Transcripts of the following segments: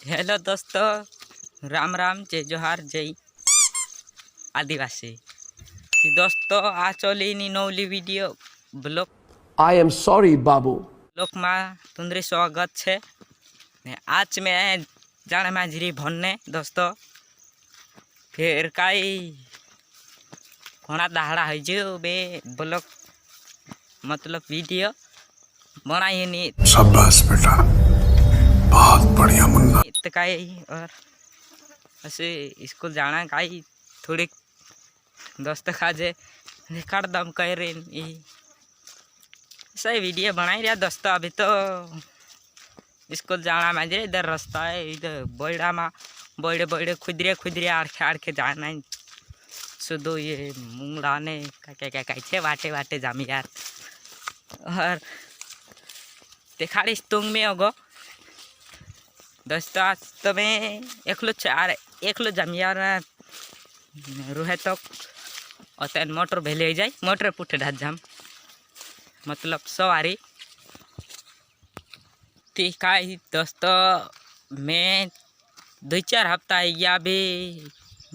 Hello दोस्तों, राम राम, जय जोहार, जय आदिवासी। दोस्तों आ चली Navali video blog I am sorry, Babu. में तुंदरी स्वागत है। आज मैं जाने माझरी भनने दोस्तों फिर कई घना दहाड़ा है जो बे ब्लॉग मतलब वीडियो बनाई नहीं। शाबाश बेटा, बहुत बढ़िया मुन्ना। तो कई और ऐसे स्कूल जाना कई थोड़ी दोस्त खाजे कर दम कह रहे सही वीडियो बनाई रहा दोस्तों। अभी तो स्कूल जाना मैं इधर रास्ता है, इधर बड़ा में बड़े बड़े खुदरे खुदरे आड़खे आड़खे जाना है। शुद्ध ये मुंगड़ाने क्या क्या कहते वाटे वाटे जामी यार। और दिखाड़ीस तुंग में होगो दोस्तों। आज तो मैं एकलो जामी यार रूहे तो और तेन मोटर भेले जाए मोटर पुठे ढात जाम मतलब सवारी थी काई दोस्तों। मैं 2-4 हफ्ता या भी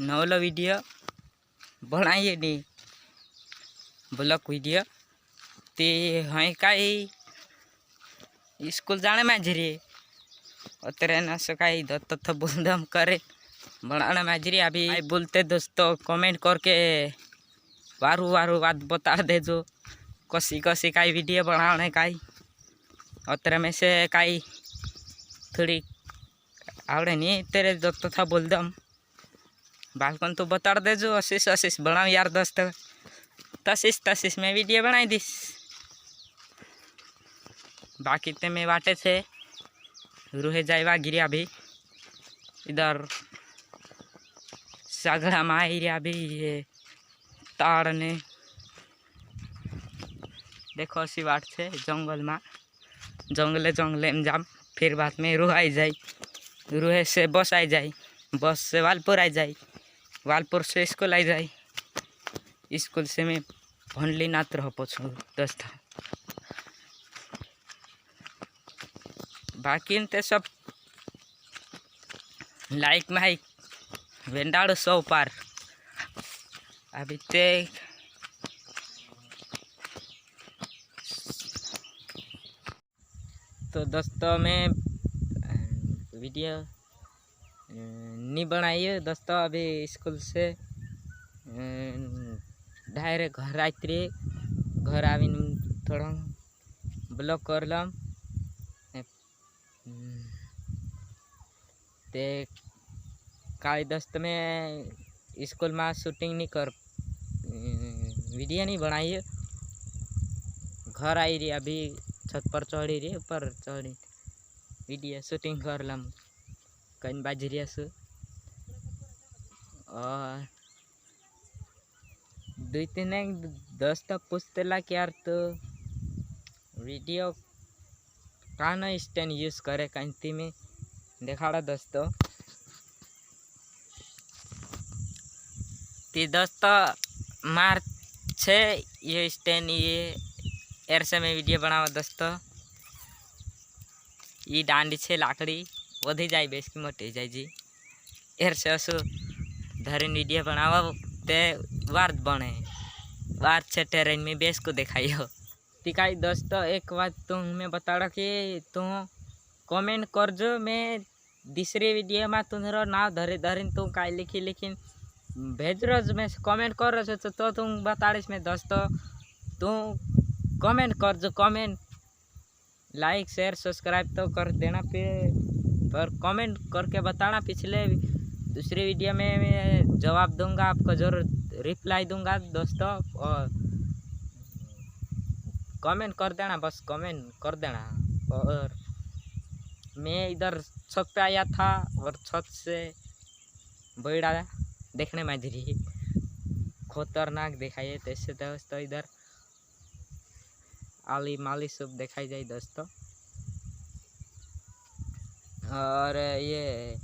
नवलो वीडियो बनाइए नहीं ब्लॉग वीडियो ते हाँ काई स्कूल जाने में जरी उतरे न सकाई दत्त बोलदम करे बनाने में जरी। अभी बोलते दोस्तों कमेंट करके वारू वारू बात बता दे जो कसी कसी काई वीडियो बनाने काई उतरे में से काई थोड़ी आवड़े नहीं तेरे दोस्तों था बोल दम बालकन तो बता दे जो अशीष अशीष बनाओ यार दोस्त तशीस तशीस में वीडियो बनाई दिस। बाकी ते में बाटे थे रूहे जाएवा गिरिया भी इधर सगड़ा माहिरिया भी ये ताड़ ने देखो असी बात से जंगल में जंगले जंगले में जाम फिर बाद में रूह आई जाए रूहे से बस आई जाए बस से वालपुर आई जाए वालपुर से स्कूल आई जाए स्कूल से मैं भनली नात रह पछू दोस्त। बाकी ते सब लाइक माइक वेंडाड़ो 100 पार अभी ते तो दोस्तों मैं वीडियो नहीं बनाई है दोस्तों। अभी स्कूल से डायरेक्ट घर आती घर आवी थोड़ा ब्लॉग कर लम ते काई दोस्त में स्कूल में शूटिंग नहीं कर वीडियो नहीं बनाई है। घर आई रही अभी छत पर चढ़ी रही ऊपर चढ़ी वीडियो शूटिंग कर लम कहीं बाजरिया से और 2-3 दोस्त पूछते ला कि यार तो वीडियो कान स्टैंड यूज करे कहीं में दिखाड़ा दोस्तों। ती दोस्तों मार छे ये स्टैंड ये एर से मैं वीडियो बनावा दोस्तों। ये डांडी छे लाकड़ी वधी जाए बेस की मोटी जाए जी एर से असु धरीन वीडियो बनावा ते वार्त बने वार्त से टेरेन में बेस को दिखाइयो। तिकाई दोस्तों एक बात तुम्हें बता कि तुम कमेंट कर जो मैं दूसरी वीडियो में तुम्हारा नाम धरे धरीन तुम काई लिखी लेकिन भेज रहा मैं कमेंट कर रहा तो तुम बता में दोस्तों तुम कमेंट कर जो कमेंट लाइक शेयर सब्सक्राइब तो कर देना पर कमेंट करके बताना। पिछले दूसरी वीडियो में मैं जवाब दूंगा आपको जरूर रिप्लाई दूंगा दोस्तों। और कमेंट कर देना बस कमेंट कर देना। और मैं इधर छत पे आया था और छत से बैड़ा देखने में धीरे खतरनाक दिखाई तैसे दोस्तों इधर आली माली सब दिखाई जाए दोस्तों। और ये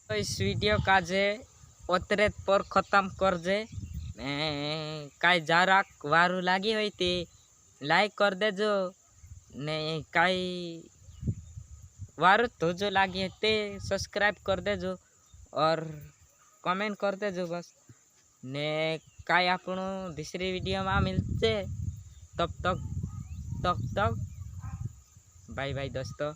तो इस वीडियो का जे उतरे पर ख़त्म कर जे काई जाराक वारू लागी हुई थी लाइक कर दे जो ને કાંઈ વારું તો જો લાગે તે સબસ્क्राइब कर देजो और कमेंट कर देजो बस ने काई આપણું दूसरी वीडियो में मिलते तब तक बाय बाय दोस्तों।